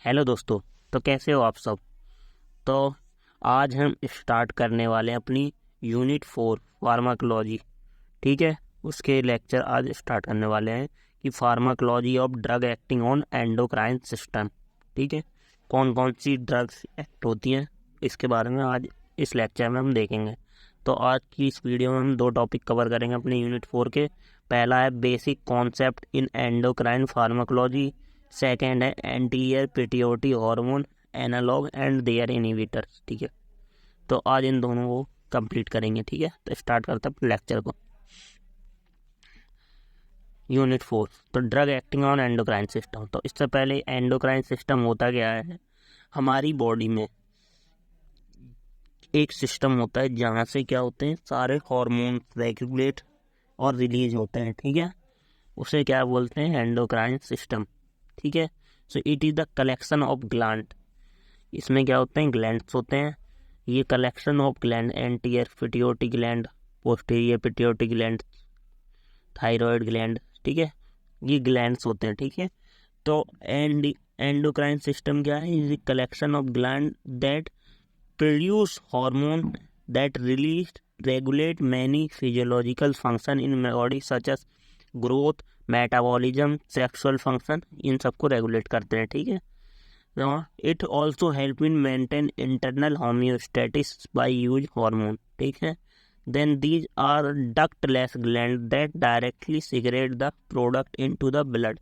Hello दोस्तों। तो कैसे हो आप सब। तो आज हम स्टार्ट करने वाले हैं अपनी यूनिट 4 फार्माकोलॉजी। ठीक है, उसके लेक्चर आज स्टार्ट करने वाले हैं कि pharmacology of drug acting on endocrine system. ठीक है, कौन कौन सी ड्रग्स एक्ट होती हैं इसके बारे में आज इस लेक्चर में हम देखेंगे। तो आज की इस वीडियो में हम 2 टॉपिक कवर करेंगे अपने यूनिट 4 के। पहला है basic concept in endocrine pharmacology, second है anterior pituitary hormone analog and their inhibitors. ठीक है, तो आज इन दोनों को कंप्लीट करेंगे। ठीक है, तो स्टार्ट करते हैं लेक्चर को। यूनिट 4, तो drug acting on endocrine system. तो इससे पहले एंडोक्राइन सिस्टम होता क्या है। हमारी बॉडी में एक सिस्टम होता है जहाँ से क्या होते हैं, सारे हार्मोन रेगुलेट और रिलीज होते हैं। ठीक है, उसे क्या बोलते हैं, एंडोक्राइन सिस्टम। ठीक है, so it is the collection of gland. इसमें क्या होते हैं, ग्लैंड्स होते हैं। ये collection of gland, anterior pituitary gland, posterior pituitary gland, thyroid gland. ठीक है, ये ग्लैंड्स होते हैं। ठीक है, तो एंडोक्राइन सिस्टम क्या है, is collection of gland that produce hormone that regulate many physiological function in body such as growth, metabolism, sexual function। इन सबको रेगुलेट करते हैं। ठीक है, it also help in maintain internal homeostasis by use hormone. ठीक है, then these are ductless gland that directly secrete the product into the blood.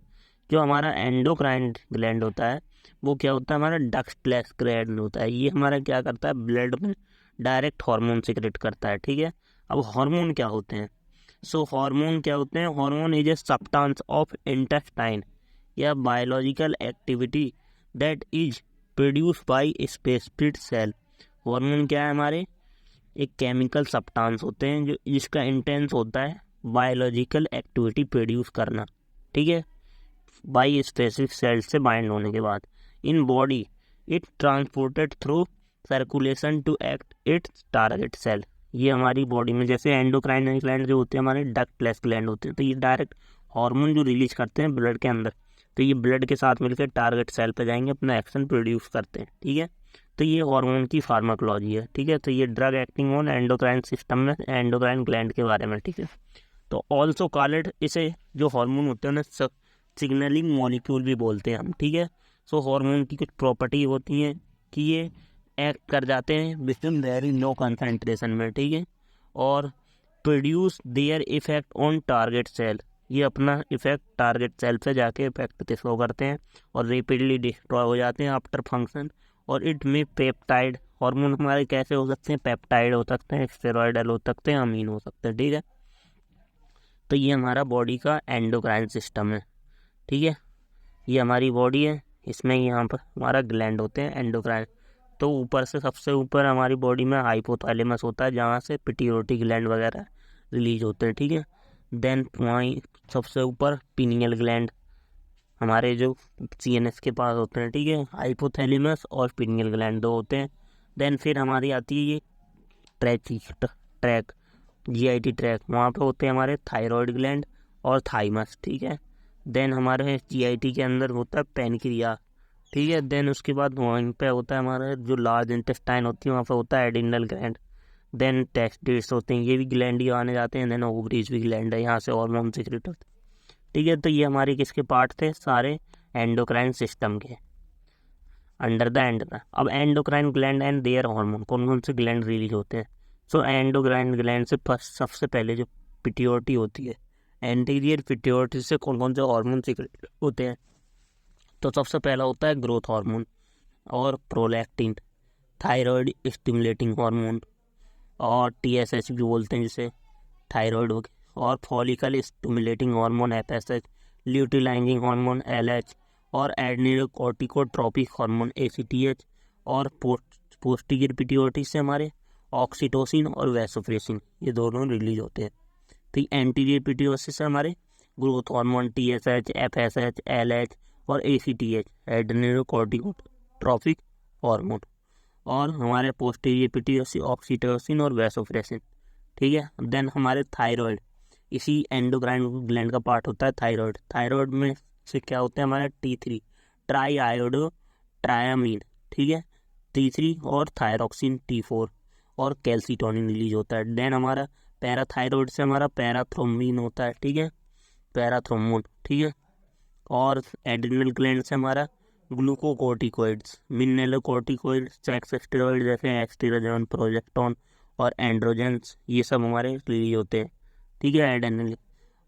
जो हमारा एंडोक्राइन ग्लैंड होता है वो क्या होता है, हमारा डक्टलेस ग्लैंड होता है। ये हमारा क्या करता है, ब्लड में डायरेक्ट हार्मोन सिक्रेट करता है। ठीक है, अब हार्मोन क्या होते हैं। हार्मोन क्या होते हैं, hormone is a substance of intestine या biological activity that is produce by specific cell. Hormone क्या है, हमारे एक केमिकल सब्सटेंस होते हैं जो जिसका इंटेंस होता है बायोलॉजिकल एक्टिविटी प्रोड्यूस करना। ठीक है, बाई स्पेसिफिक सेल से बाइंड होने के बाद in body it transported through circulation to act its target cell. ये हमारी बॉडी में जैसे एंडोक्राइन ग्लैंड जो होते हैं हमारे डक्टलेस ग्लैंड होते हैं, तो ये डायरेक्ट हार्मोन जो रिलीज करते हैं ब्लड के अंदर, तो ये ब्लड के साथ मिलकर टारगेट सेल पे जाएंगे, अपना एक्शन प्रोड्यूस करते हैं। ठीक है, तो ये हार्मोन की फार्माकोलॉजी है। ठीक है, तो ये drug acting on endocrine system में एंडोक्राइन ग्लैंड के बारे में। ठीक है, तो ऑल्सो कॉल्ड, इसे जो हार्मोन होते हैं उन्हें सिग्नलिंग मॉलिक्यूल भी बोलते हैं हम। ठीक है, हार्मोन की कुछ प्रॉपर्टी होती हैं कि ये एक्ट कर जाते हैं with in very low concentration में। ठीक है, और produce their effect on target cell. ये अपना इफेक्ट टारगेट सेल पे जाके इफेक्ट शो करते हैं और रेपिडली डिस्ट्रॉय हो जाते हैं आफ्टर फंक्शन। और इट में पेप्टाइड हार्मोन हमारे कैसे हो सकते हैं, पेप्टाइड हो सकते हैं, स्टेरॉयडल हो सकते हैं, अमीन हो सकते हैं। ठीक है, तो ये हमारा बॉडी का एंडोक्राइन सिस्टम है। ठीक है, ये हमारी बॉडी है, इसमें यहाँ पर हमारा ग्लैंड होते हैं एंडोक्राइन। तो ऊपर से सबसे ऊपर हमारी बॉडी में हाइपोथैलेमस होता है जहाँ से पिट्यूटरी ग्लैंड वगैरह रिलीज होते हैं। ठीक है, देन वहीं सबसे ऊपर पीनियल ग्लैंड हमारे जो सीएनएस के पास होते हैं। ठीक है, हाइपोथैलेमस और पीनियल ग्लैंड 2 होते हैं। देन फिर हमारी आती है ये ट्रैक जीआईटी ट्रैक, वहाँ पे होते हैं हमारे थायराइड ग्लैंड और थाइमस। ठीक है, देन हमारे जीआईटी के अंदर होता है पेनक्रिया। ठीक है, देन उसके बाद वहीं पे होता है हमारा जो लार्ज इंटेस्टाइन होती है, वहाँ पे होता है एडिनल ग्लैंड। देन टेस्टिस होते हैं, ये भी ग्लैंड ही आने जाते हैं। देन ओवरीज भी ग्लैंड है, यहाँ से हार्मोन सीक्रेट होते हैं। ठीक है, तो ये हमारे किसके पार्ट थे, सारे एंडोक्राइन सिस्टम के अंडर द एंड। अब endocrine gland and their hormone, कौन कौन से ग्लैंड रिलीज होते हैं। एंडोक्राइन ग्लैंड से फर्स्ट सबसे पहले जो पिट्यूटरी होती है, एंटीरियर पिट्यूटरी से कौन कौन से हार्मोन सीक्रेट होते हैं। तो सबसे पहला होता है ग्रोथ हार्मोन और प्रोलैक्टिन, थायराइड स्टिमुलेटिंग हार्मोन और टीएसएच भी बोलते हैं जिसे, थायराइड हो गया, और follicle stimulating hormone FSH, luteinizing hormone LH, और एड्रेनोकॉर्टिकोट्रोपिक हार्मोन एसीटीएच, और पोस्टीरियर पिट्यूटरी से हमारे ऑक्सीटोसिन और वैसोप्रेसिन, ये दोनों रिलीज होते हैं। तो एंटीरियर पिट्यूटरी से हमारे growth hormone TSH, FSH, LH और एसीटीएच, एड्रेनोकॉर्टिकोट्रोपिक हार्मोन, और हमारे पोस्टीरियर पिट्यूटरी ऑक्सीटोसिन और वैसोप्रेसिन। ठीक है, देन हमारे थायराइड, इसी एंडोक्राइन ग्लैंड का पार्ट होता है थायराइड। थायराइड में से क्या होता है हमारा T3 ट्राई आयोडो ट्रायामीन, ठीक है, T3 और थायरोक्सिन T4 और कैल्सीटोनिन रिलीज होता है। देन हमारा पैराथायरॉयड से हमारा पैराथ्रोम्बिन होता है, ठीक है, पैराथ्रोम्बोन, ठीक है, और एड्रिनल ग्लैंड से हमारा ग्लूकोकोर्टिकोइड्स, मिनरलोकोर्टिकोइड्स, सेक्स स्टेरॉइड जैसे एस्ट्रोजन, प्रोजेस्टेरोन और एंड्रोजेंस, ये सब हमारे रिलीज होते हैं, ठीक है, एड्रेनल।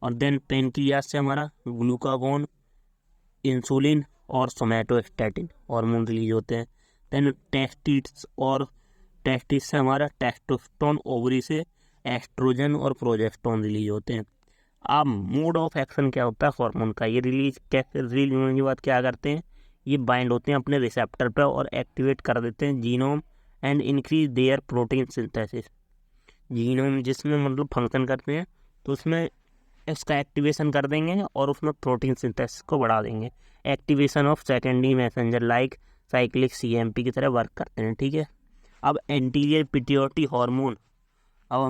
और देन पेनक्रियास से हमारा ग्लूकागोन, इंसुलिन और सोमैटोस्टैटिन हार्मोन रिलीज होते हैं। देन टेस्टिस से हमारा टेस्टोस्टेरोन, ओवरी से एस्ट्रोजन और प्रोजेस्टेरोन रिलीज होते हैं। अब मोड ऑफ एक्शन क्या होता है हार्मोन का, ये रिलीज होने के बाद क्या करते हैं, ये बाइंड होते हैं अपने रिसेप्टर पर और एक्टिवेट कर देते हैं genome and increase their protein synthesis. Genome जिसमें मतलब फंक्शन करते हैं तो उसमें इसका एक्टिवेशन कर देंगे और उसमें प्रोटीन सिंथेसिस को बढ़ा देंगे। Activation of secondary messenger like cyclic CMP की तरह वर्क करते हैं, ठीक है। अब एंटीरियर पिट्यूटरी हार्मोन, अब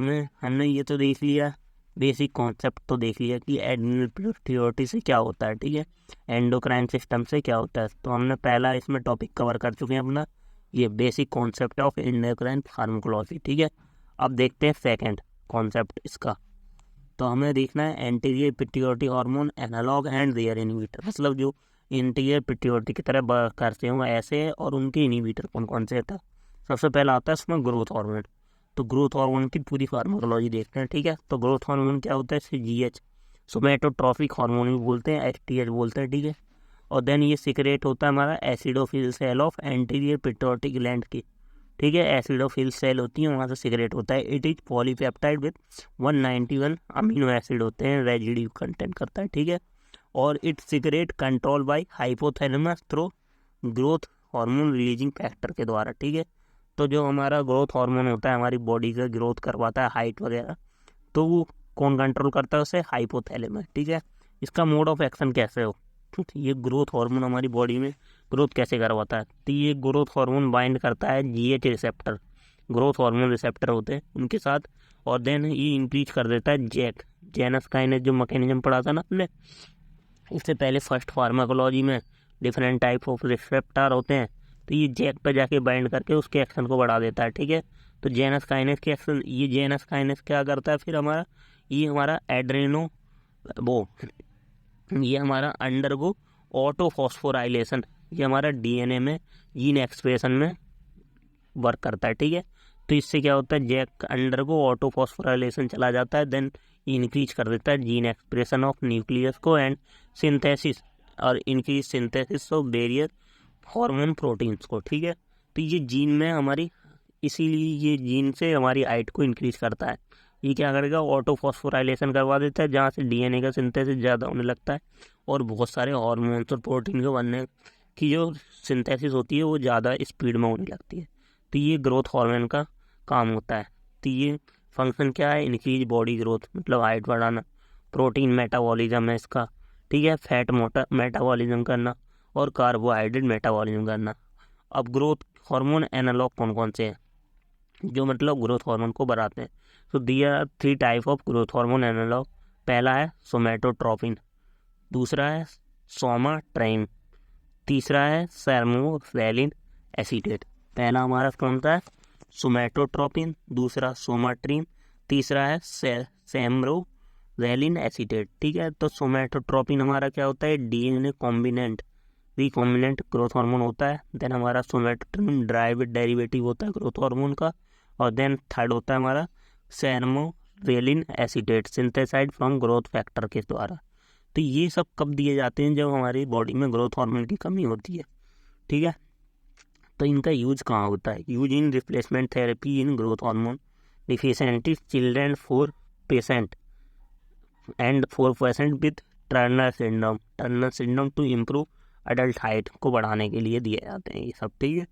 हमने ये तो देख लिया, बेसिक कॉन्सेप्ट तो देख लिया कि एड्रिनल पिट्यूटरी से क्या होता है, ठीक है, एंडोक्राइन सिस्टम से क्या होता है। तो हमने पहला इसमें टॉपिक कवर कर चुके हैं अपना, ये basic concept of endocrine pharmacology, ठीक है। अब देखते हैं सेकंड कॉन्सेप्ट इसका, तो हमें देखना है anterior pituitary hormone analog and their inhibitor, मतलब जो इंटीरियर पिट्यूटरी की तरह करते हो ऐसे है और उनके इनहिबिटर कौन कौन से होता है। सबसे पहला आता है उसमें ग्रोथ हार्मोन, तो ग्रोथ हार्मोन की पूरी फार्माकोलॉजी देखते हैं, ठीक है। तो ग्रोथ हार्मोन क्या होता है, इसे GH सोमैटोट्रॉफिक हार्मोन भी बोलते हैं, STH बोलते हैं, ठीक है। और देन ये सिक्रेट होता है हमारा acidophil cell of anterior pituitary gland की, ठीक है, एसिडोफिल सेल होती है, वहाँ से सिगरेट होता है। It is polypeptide with 191 amino acid होते हैं, रेजिड्यू कंटेंट करता है, ठीक है। और it cigarette control by hypothalamus through growth hormone releasing factor के द्वारा, ठीक है। तो जो हमारा ग्रोथ हार्मोन होता है हमारी बॉडी का ग्रोथ करवाता है, हाइट वगैरह, तो वो कौन कंट्रोल करता है उसे, हाइपोथैलेमस, ठीक है। इसका मोड ऑफ एक्शन कैसे हो, ये ग्रोथ हार्मोन हमारी बॉडी में ग्रोथ कैसे करवाता है, तो ये ग्रोथ हार्मोन बाइंड करता है GH receptor, growth hormone receptor होते हैं उनके साथ, और देन ये इंक्रीज कर देता है जेनस काइनेस, जो मैकेनिज्म पढ़ा था ना हमने इससे पहले फर्स्ट फार्माकोलॉजी में, डिफरेंट टाइप ऑफ रिसेप्टर होते हैं, तो ये जैक पर जाके बाइंड करके उसके एक्शन को बढ़ा देता है, ठीक है। तो जेनस काइनेस के एक्शन, ये जेनस काइनेस क्या करता है फिर हमारा, ये हमारा एड्रेनो वो ये हमारा अंडरगो ऑटोफॉस्फोराइलेशन, ये हमारा DNA में जीन एक्सप्रेशन में वर्क करता है, ठीक है। तो इससे क्या होता है, जैक अंडरगो ऑटोफॉस्फोराइलेशन चला जाता है, देन इंक्रीज कर देता है जीन एक्सप्रेशन ऑफ न्यूक्लियस को एंड सिंथेसिस और increase synthesis of various hormone proteins को, ठीक है। तो ये जीन में हमारी, इसीलिए ये जीन से हमारी हाइट को इंक्रीज करता है। ये क्या करेगा, ऑटोफॉस्फोराइलेशन करवा देता है, जहाँ से DNA का सिंथेसिस ज़्यादा होने लगता है और बहुत सारे हार्मोन्स और प्रोटीन के बनने की जो सिंथेसिस होती है वो ज़्यादा स्पीड में होने लगती है। तो ये ग्रोथ हार्मोन का काम होता है। तो ये फंक्शन क्या है, इंक्रीज बॉडी ग्रोथ, मतलब हाइट बढ़ाना, प्रोटीन मेटाबॉलिज्म है इसका, ठीक है, फैट मेटाबॉलिज्म करना और कार्बोहाइड्रेट मेटाबॉलिज्म करना। अब ग्रोथ हार्मोन एनालॉग कौन कौन से हैं जो मतलब ग्रोथ हार्मोन को बढ़ाते हैं, तो there are 3 type of growth hormone analog. पहला है सोमैटोट्रोपिन, दूसरा है सोमाट्रिन, तीसरा है सर्मोवैलिन एसीटेट। पहला हमारा कौन सा है, सोमैटोट्रोपिन, दूसरा सोमाट्रिन, तीसरा है सेम्रोवैलिन एसीटेट, ठीक है। तो सोमैटोट्रोपिन हमारा क्या होता है, DNA कॉम्बिनेंट रिकॉम्बिनेंट ग्रोथ हार्मोन होता है। देन हमारा सोमैटोट्रोपिन डेरिवेटिव होता है ग्रोथ हार्मोन का। और देन थर्ड होता है हमारा सेम्रोवैलिन acetate, synthesised from growth factor के द्वारा। तो ये सब कब दिए जाते हैं, जब हमारी बॉडी में ग्रोथ हार्मोन की कमी होती है, ठीक है। तो इनका यूज कहाँ होता है, use in replacement therapy in growth hormone deficiency children 4% and 4% with Turner syndrome to improve adult height को बढ़ाने के लिए दिए जाते हैं ये सब, ठीक है।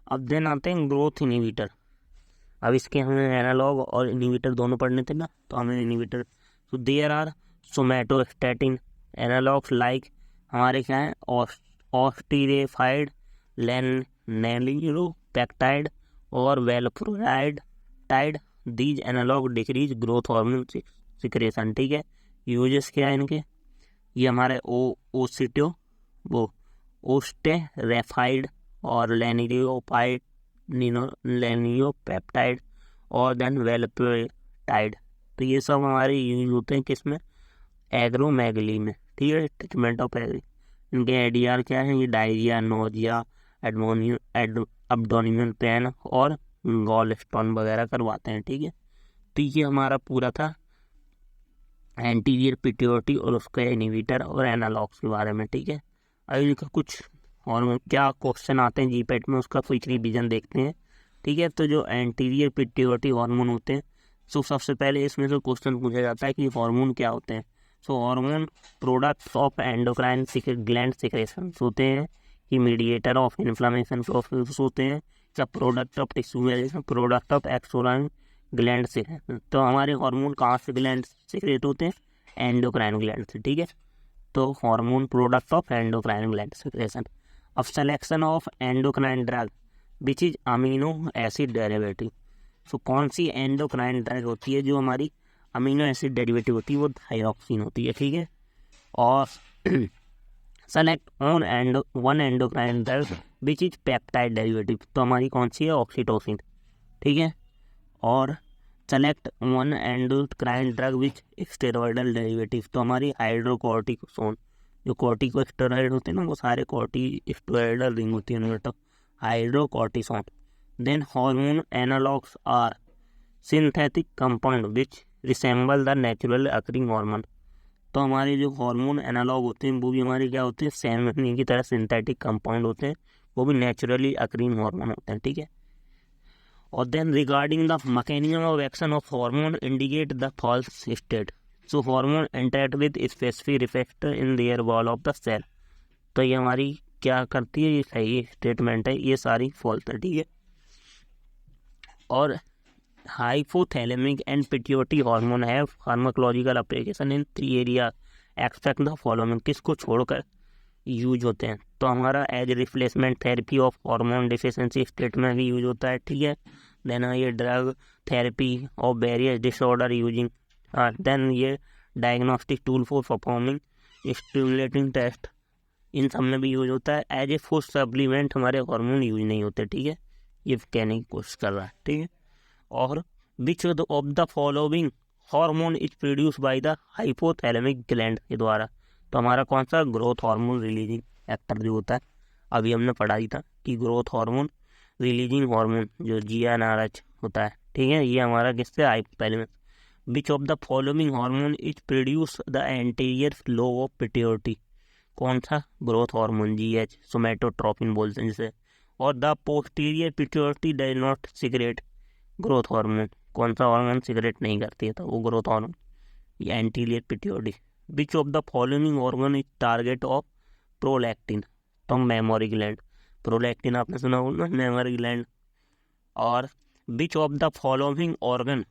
अब देन आते हैं ग्रोथ इनहिबिटर। अब इसके हमें एनालॉग और इनहिबिटर दोनों पढ़ने थे ना, तो हमें इनहिबिटर, तो there are somatostatin analogues like हमारे क्या है, ऑस्टिरेफाइड, लेनिलोपेक्टाइड और वेलप्रोराइड। These analogue decrease growth hormone secretion, ठीक है। यूजेस क्या है इनके, ये हमारे ओस्टेरेफाइड और लेनियोपेप्टाइड और देन वेलपेटाइड। तो ये सब हमारे यूज होते हैं किसमें, एग्रोमेगली में, ठीक है, ट्रीटमेंट ऑफ एग्री। इनके एडीआर क्या है, ये डायरिया, नोजिया, एब्डोमिनल पेन और गॉल स्टोन वगैरह करवाते हैं, ठीक है। तो ये हमारा पूरा था एंटीरियर पिट्यूटरी और उसका इनहिबिटर और एनालॉग्स के बारे में, ठीक है। अब इनका कुछ और क्या क्वेश्चन आते हैं जीपेट में, उसका कुछ रिवीजन देखते हैं, ठीक है। तो जो एंटीरियर पिट्यूटरी हार्मोन होते हैं, सो सबसे पहले इसमें से क्वेश्चन पूछा जाता है कि हार्मोन क्या होते हैं। So hormone products of endocrine gland secretions होते हैं, कि मीडिएटर ऑफ इन्फ्लामेशन प्रोसेस होते हैं, या product of tissue, product of exocrine gland से। तो हमारे हार्मोन कहाँ से ग्लैंड सिक्रेट होते हैं, एंडोक्राइन ग्लैंड से, ठीक है। तो hormone product of endocrine gland secretion. अब selection of endocrine drug which is amino acid derivative. So कौन सी एंडोक्राइन ड्रग होती है जो हमारी अमीनो एसिड डेरिवेटिव होती है, वो थायरॉक्सिन होती है, ठीक है। और select on one endocrine drug which is peptide derivative. तो हमारी कौन सी है, ऑक्सीटोसिन, ठीक है। और सेलेक्ट वन एंडोक्राइन ड्रग विच स्टेरॉयडल डेरिवेटिव। तो हमारी हाइड्रोकोर्टिकोसोन, जो कॉर्टिकोस्टेरॉइड होते हैं ना, वो सारे कॉर्टिकोस्टेरॉयडल रिंग होती है उनमें, तो hydrocortisone. Then hormone analogs are synthetic compound which resemble the natural occurring hormone. तो हमारे जो हार्मोन एनालॉग होते हैं वो भी हमारे क्या होते हैं, सेम की तरह सिंथेटिक कंपाउंड होते हैं, वो भी नेचुरली अकरिंग हार्मोन होते हैं, ठीक है। और then regarding the mechanism of action of hormone indicate the false state. So hormone interact with specific receptor in their wall of the cell. तो ये हमारी क्या करती है, ये सही स्टेटमेंट है, ये सारी फॉल्स है, ठीक है। और हाइपोथैलेमिक एंड पिट्यूटरी हार्मोन है pharmacological application in 3 area except the following. किसको छोड़कर यूज होते हैं, तो हमारा as replacement therapy of hormone deficiency state में भी यूज होता है, ठीक है। देन ये drug therapy of various disorder using, then ये diagnostic tool for performing stimulating test, इन सब में भी यूज होता है। एज ए फूड सप्लीमेंट हमारे हार्मोन यूज नहीं होते, ठीक है, ये कहने की कोशिश कर रहा है, ठीक है। और which of the following hormone is produce by the hypothalamic gland के द्वारा। तो हमारा कौन सा, ग्रोथ हार्मोन रिलीजिंग फैक्टर जो होता है, अभी हमने पढ़ा ही था कि ग्रोथ हार्मोन रिलीजिंग हार्मोन जो GnRH होता है, ठीक है, ये हमारा किससे, hypothalamus. Which of the following hormone is produce the anterior lobe of pituitary. कौन सा, ग्रोथ हार्मोन GH, सोमेटोट्रोपिन बोलते हैं जिसे। और the posterior pituitary does not secrete growth hormone. कौन सा हार्मोन सिगरेट नहीं करती है, तो वो ग्रोथ हार्मोन, ये anterior pituitary. Which of the following organ is target of prolactin. तो मेमोरी ग्लैंड, प्रोलैक्टिन आपने सुना होगा, मेमोरी ग्लैंड। और which of the following organ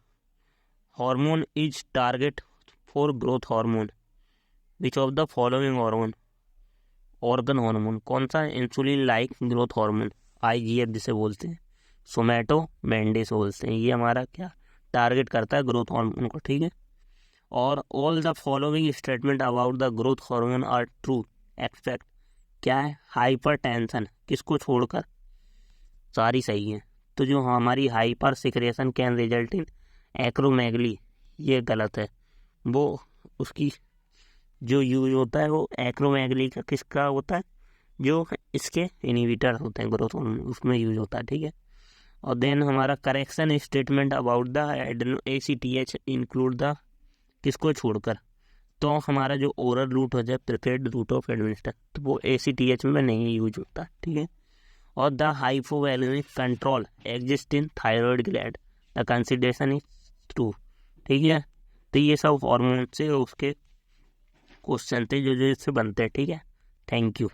hormone is target for growth hormone. Which of the following organ hormone कौन सा, insulin like growth hormone, IGF जिसे बोलते हैं, सोमैटोमेंडेस बोलते हैं, ये हमारा क्या टारगेट करता है, ग्रोथ हार्मोन को, ठीक है। और all the following statement about the growth hormone are true except, क्या है, हाइपरटेंशन, किसको छोड़कर, सारी सही है। तो जो हमारी hyper secretion can result in acromegaly, ये गलत है, वो उसकी जो यूज होता है वो एक्रोमेगली का किसका होता है, जो इसके इनहिबिटर होते हैं ग्रोथ हार्मोन, उसमें यूज होता है, ठीक है। और देन हमारा correction statement about the ACTH include the, किसको छोड़कर, तो हमारा जो ओरल रूट हो जाए प्रिफर्ड रूट ऑफ एडमिनिस्टर, तो वो ACTH में नहीं यूज होता, ठीक है। और the hypovolemic control exist in thyroid gland, the consideration is true, ठीक है। तो ये सब हार्मोन से उसके क्वेश्चन थे जो इससे बनते हैं, ठीक है। Thank you.